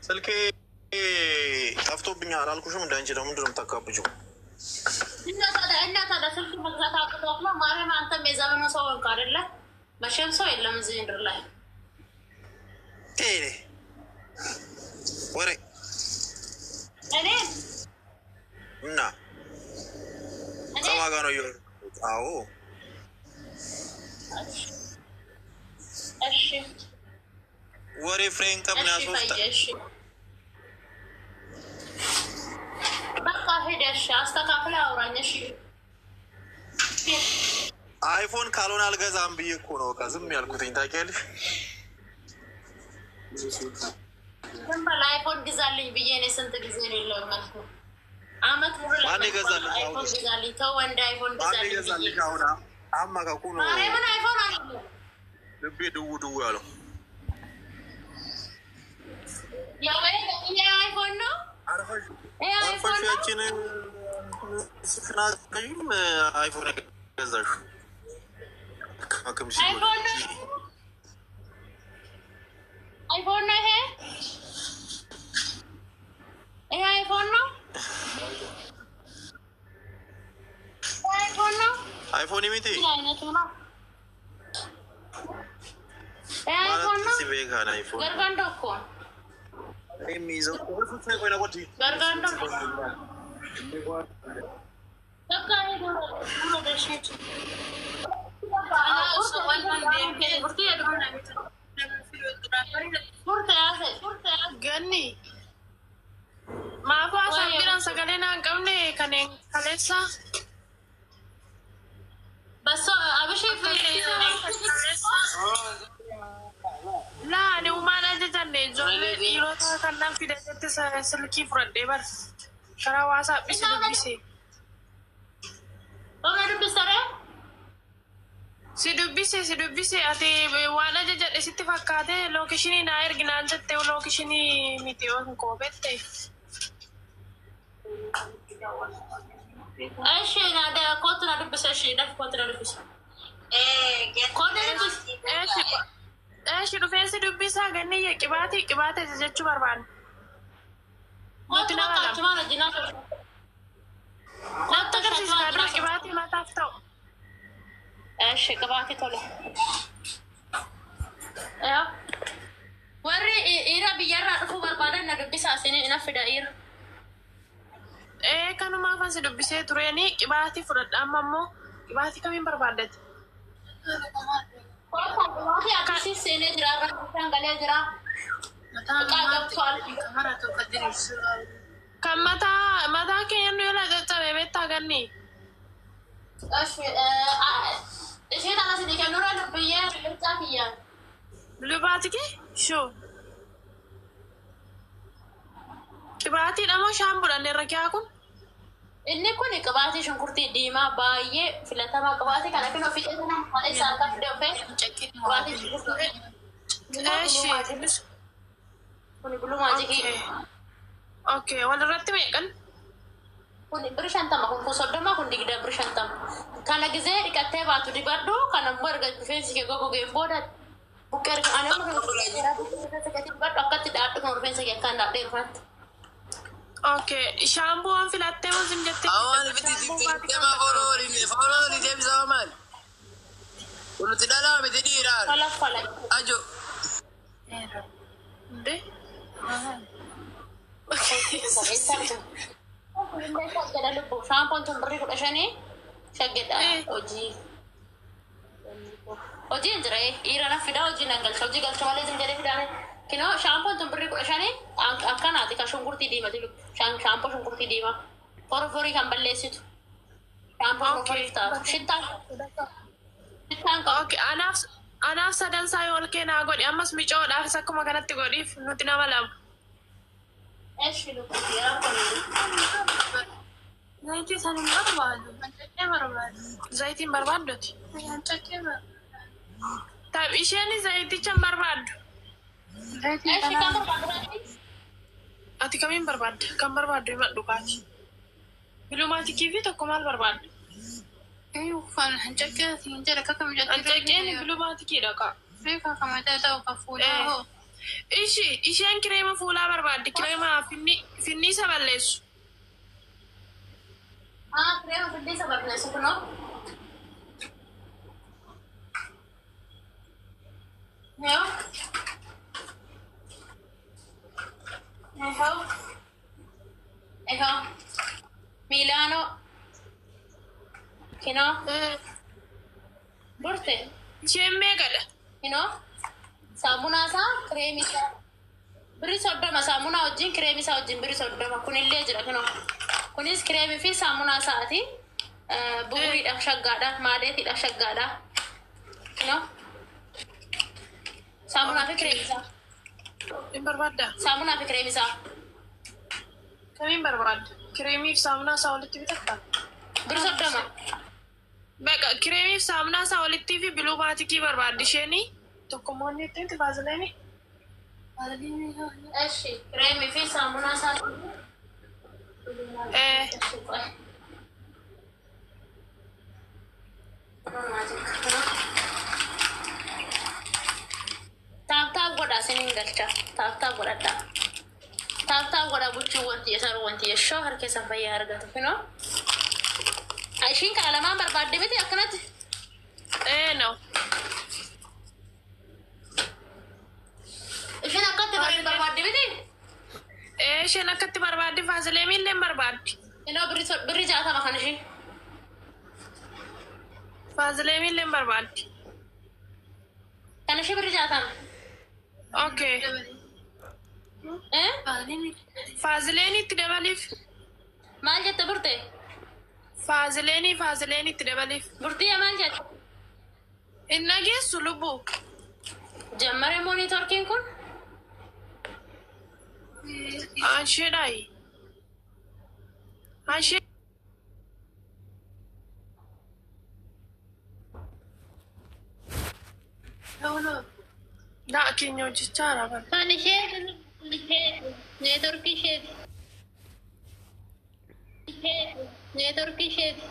سلكي طفتو بني على الكوشو من دانجي دام ندرم تكابجو إنها هذا سلك مغزات عقد ما ماره ما أنت ميزان مسوي كارلا ماشين سوي إلا مزين رلا تيري وري أنا نا كما كانوا يقول أو أشي وري فرين كم ناسوفتا بقى هداش أستقبل أوراني شيء آيفون كالون على زامبي يكونوا كازم يالكوتين تاكل لما الآيفون جزالي بيجيني سنت جزالي اللي مالكو عامة مرة آيفون جزالي تو عند آيفون جزالي كاونا أما كاكونوا ما رأي من آيفون عليه نبي دو يالو يا وين يا آيفون نو يا آيفون نو سفنا كيم آيفون جزاش كم شيء آيفون نو है ये आईफोन नो आईफोन नो आईफोन ही मिलती नहीं तो ना ये आईफोन नो सिवेगा आईफोन गरगंडो को ये मीज़ो वो सुनने को ना कोई गरगंडो तब का है दूर देश Ganni. Maaf asal bilang sekalian angkau nih kaneng kalesa. Baso abis itu Lah, ni umar aja jande. Jolle iro ta kanam tidak jatuh saya selki front debar. Karena WhatsApp bisa. Oh, ada besar ya? Si dubbise ati waan ajaja dhisitti fakkaate lookishinii naa erginaan jette lookishinii miti on koobette. Eeshi naada kootu na dubbise eeshi daf kootu na dubbise. Kootu na dubbise. Eeshi dhufeensi dubbisaa ganni qibaate jechuu barbaanne. Mootu na qaachuma na jinaa ture. Natti agarsiisaa dura qibaate mataaf ta'u. ايش قبعتي طلع ايوه وري ايرا بيرا رفو بربادا ندبي ساسيني انا في داير كانوا ما فانسي دبسي تريني قبعتي فرد اما مو قبعتي كمين بربادت قبعتي اكسي سيني جرا رفو غالي جرا كم متى كان يلا تبي بتاغني ايش هذا انا سيدي كان نورا لبيه بالتاكيا لباتك شو كباتي لما شامبر أنا رجعكم إني كوني كباتي شنكرتي ديما باية في لتما كباتي كنا كنا في إذن هذا سالك في دوفة كباتي شنكرتي إيش كوني بلو ما جيكي أوكي ولا رتبي كان كوني برشانتام أكون كوسودة ما كوني كده برشانتام كنا جزء كتير باتو دي بردو كنا مرة فينسي كجوجو جيم بودا بكرة أنا مرة كتير بردو أكتر دارت كنا فينسي كنا دارت فات اوكي شامبو ان فلاتة وزم جتة أول بدي ما فوروري جيب زمان قلت لا لا بدي إيران فلا أجو ده كده لبو شامبو تنبري كل شيء شقد أوجي إنجري إيران في ده أوجي نانجل أوجي قال شمالي زنجري في ده كنا شامبو تنبري كل شيء أكان هذه كشونكورتي ديما تلو شامبو شونكورتي ديما فوري كم بلسيت شامبو فوري تا شتان اوكي أنا سدان ساي ولكن أقول أمس ميجو لا أحسكم ما كانت تقولي نوتنا ملام إيش في لوكو يا زيتي سالم زيتي بربادوتي طيب إيشاني زيتي كم برباد إيش كم برباد أتي كمين برباد كم برباد ما دوكاتي بلوماتي كيفي تكمل برباد أيوة فعلا هنجكي ثينجا لك كم جت أنت كأني بلوماتي كذا كا فيك كم جت أو كفولا isheen kireema fuulaa barbaaddi. Kireema finni isa balleessu. Kireema finni isa balleessu kunoo. Yoo. Eho. Milano. Kino. Burte. Isheen meeqadha? Kino. Saamunaasaa kireemisaa. Birri 30 saamunaa wajjin kireemisaa wajjin birri 30 kunillee jira kino. Kunis kireemii fi saamunaasaati. Buguriidhaaf shaggaadha. Maadeetiidhaaf shaggaadha. Kino. Saamunaa fi kireemisaa. Hin barbaaddaa? Saamunaa fi kireemisaa. Kamiin barbaadda? Kireemii fi saamunaa isaa walitti bitattaa? Birri 30. Beekaa kireemii fi saamunaa isaa walitti fi biluu baatikii barbaaddi isheenii? Tokkummaan jetteetti vaaziliinii? Eshi kireemii fi saamunaa isaa. Taaptaap godhaa siniin galcha. Taaptaap godhadhaa. Taaptaap godhaa bulchuu wanti yesaru wanti yeshoo harkeessa fayyaa argatu finoo. Ishiin kana lamaan barbaadde miti akkanatti. No. Ishiin akkatti barbaadde miti. Isheen akkatti barbaaddi vaaziliinii illee barbaaddi. Inoo birri 60 kan ishii. Vaaziliinii illee barbaaddi. Kan ishii birri 60. Okay. Vaaziliinii itti dabaliif. Maal jette burte? Vaaziliinii itti dabaliif. Burtii maal jette? Hin dhageessu lubbuu. Jammare moonitorkiin kun? Ansheedhaayi. Anshee. Daa keenya hojjechaa jira bara. Kan ishee neetworkii isheeti. Neetworkii isheeti.